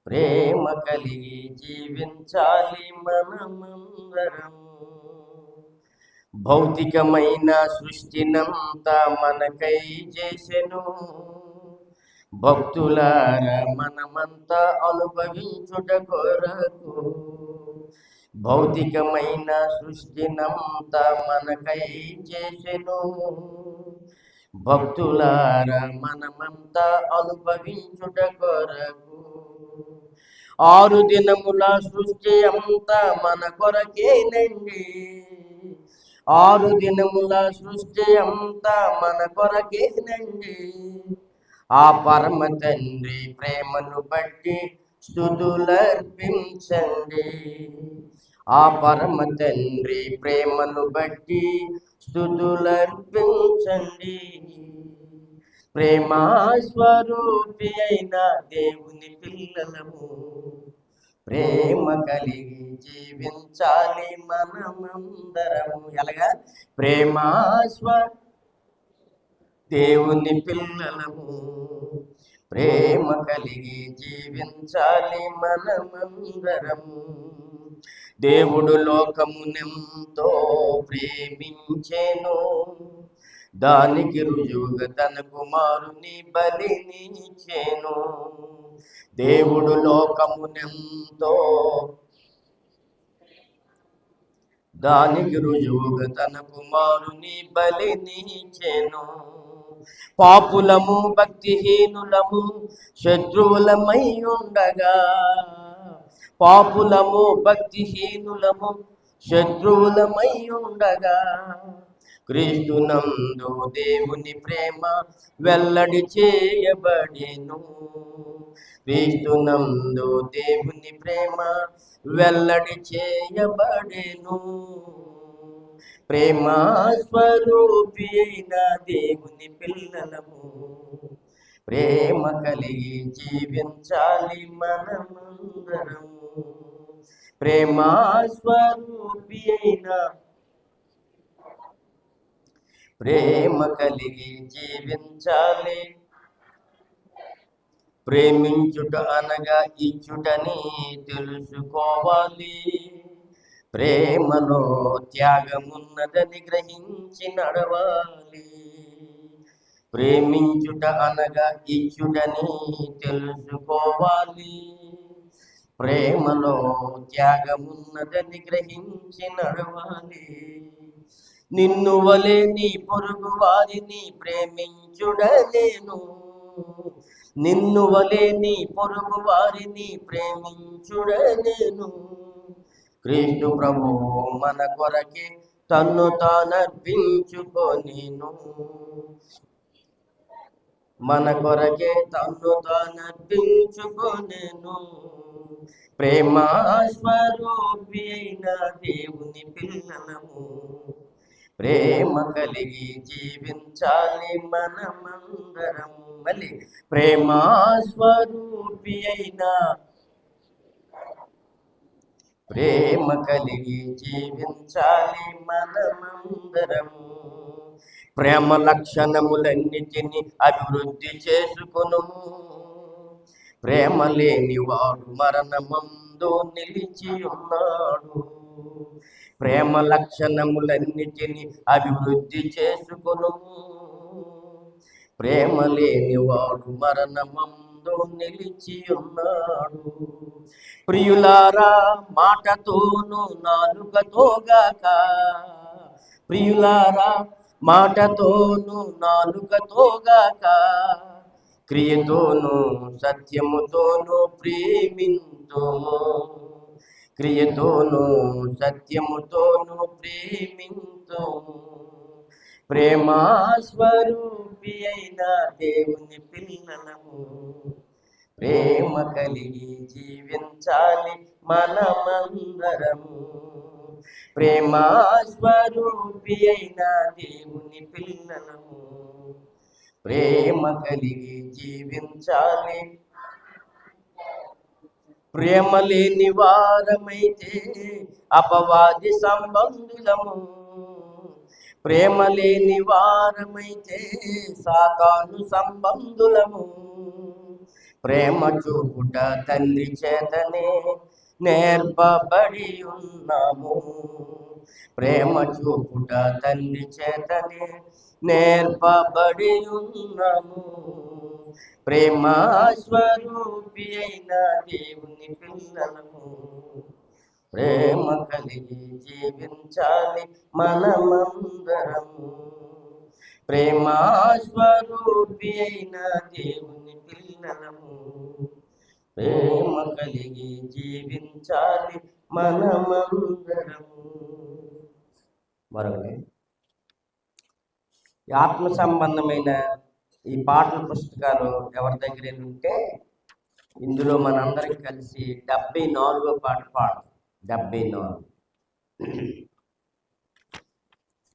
ప్రేమ కలిగి జీవించాలి మనమందరం. భౌతికమైన సృష్టినంతా మనకై చేసెను, భక్తులారా మనమంతా అనుభవించుట కొరకు. భౌతికమైన సృష్టినంతా మనకై చేసెను, భక్తులారా మనమంతా అనుభవించుట కొరకు. 6 దినముల సృష్టి అంతా మన కొరకేనండి. 6 దినముల సృష్టి అంతా మన కొరకేనండి. ఆ పరమ తండ్రి ప్రేమను బట్టి స్తుతులర్పించండి. ఆ పరమ తండ్రి ప్రేమను బట్టి స్తుతులర్పించండి. ప్రేమా స్వరూపి అయిన దేవుని పిల్లలము, ప్రేమ కలిగి జీవించాలి మనమందరము. ఎలాగా? ప్రేమా దేవుని పిల్లలము, ప్రేమ కలిగి జీవించాలి మనమందరము. దేవుడు లోకమునెంతో ప్రేమించెను, దానికి రుజువుగా తన కుమారుని బలినిచ్చెను. దేవుడు లోకమునెంతో, దానికి రుజువుగా తన కుమారుని బలినిచ్చెను. పాపులము భక్తిహీనులము శత్రువులమై ఉండగా, పాపులము భక్తిహీనులము శత్రువులమై ఉండగా, క్రీస్తునందు దేవుని ప్రేమ వెల్లడి చేయబడెను. క్రీస్తునందు దేవుని ప్రేమ వెల్లడి చేయబడెను. ప్రేమ స్వరూపి అయిన దేవుని పిల్లలము, ప్రేమ కలిగి జీవించాలి మనమందరము. ప్రేమ స్వరూపి అయిన, ప్రేమ కలిగి జీవించాలి. ప్రేమించుట అనగా ఇచ్చుటని తెలుసుకోవాలి. ప్రేమలో త్యాగమున్నదని గ్రహించి నడవాలి. ప్రేమించుట అనగా ఇచ్చుటని తెలుసుకోవాలి. ప్రేమలో త్యాగమున్నదని గ్రహించి నడవాలి. నిన్ను వలె నీ పొరుగు వారిని ప్రేమించుడలేను, నిన్ను వలె నీ పొరుగు వారిని ప్రేమించుడలేను. క్రీస్తు ప్రభు మన కొరకే తన్ను తానర్పించుకొనెను, మన కొరకే తన్ను తానర్పించుకొనెను. ప్రేమ స్వరూపి అయిన దేవుని పిల్లలము, ప్రేమ కలిగి జీవించాలి మనమందరము. మళ్ళీ ప్రేమ స్వరూపి అయిన, ప్రేమ కలిగి జీవించాలి మనమందరము. ప్రేమ లక్షణములన్నిటినీ అభివృద్ధి చేసుకొనుము. ప్రేమ లేనివాడు మరణమందు నిలిచి ఉన్నాడు. ప్రేమ లక్షణములన్నిటినీ అభివృద్ధి చేసుకొనుము. ప్రేమ లేనివాడు మరణమందు నిలిచి ఉన్నాడు. ప్రియులారా మాటతోను నాలుకతోగాక, ప్రియులారా మాటతోను నాలుకతోగాక, క్రియతోను సత్యముతోను ప్రేమింతుము. క్రియతోను సత్యముతోను ప్రేమింతుము. ప్రేమ స్వరూపి అయిన దేవుని పిల్లలము, ప్రేమ కలిగి జీవించాలి మనమందరము. ప్రేమ స్వరూపి అయిన దేవుని పిల్లలము, ప్రేమ కలిగి జీవించాలి. ప్రేమ లేని వారమైతే అపవాది సంబంధులము, ప్రేమ లేని వారమైతే సాతాను సంబంధులము. ప్రేమ చూపుట తండ్రి చేతనే నేర్పబడి ఉన్నాము. ప్రేమ చూపుట తండ్రి చేతనే నేర్పబడి ఉన్నాము. ప్రేమ స్వరూపి అయిన దేవుని పిల్లలము. ప్రేమ కలిగి జీవించాలి మనమందరము. ప్రేమ స్వరూపి అయిన దేవుని పిల్లలము. ప్రేమ కలిగి జీవించాలి మనమందరము. మరొకటి, ఆత్మ సంబంధమైన ఈ పాటల పుస్తకాలు ఎవరి దగ్గర ఉంటే ఇందులో మనందరం కలిసి 74వ పాట పాడదాం. 74.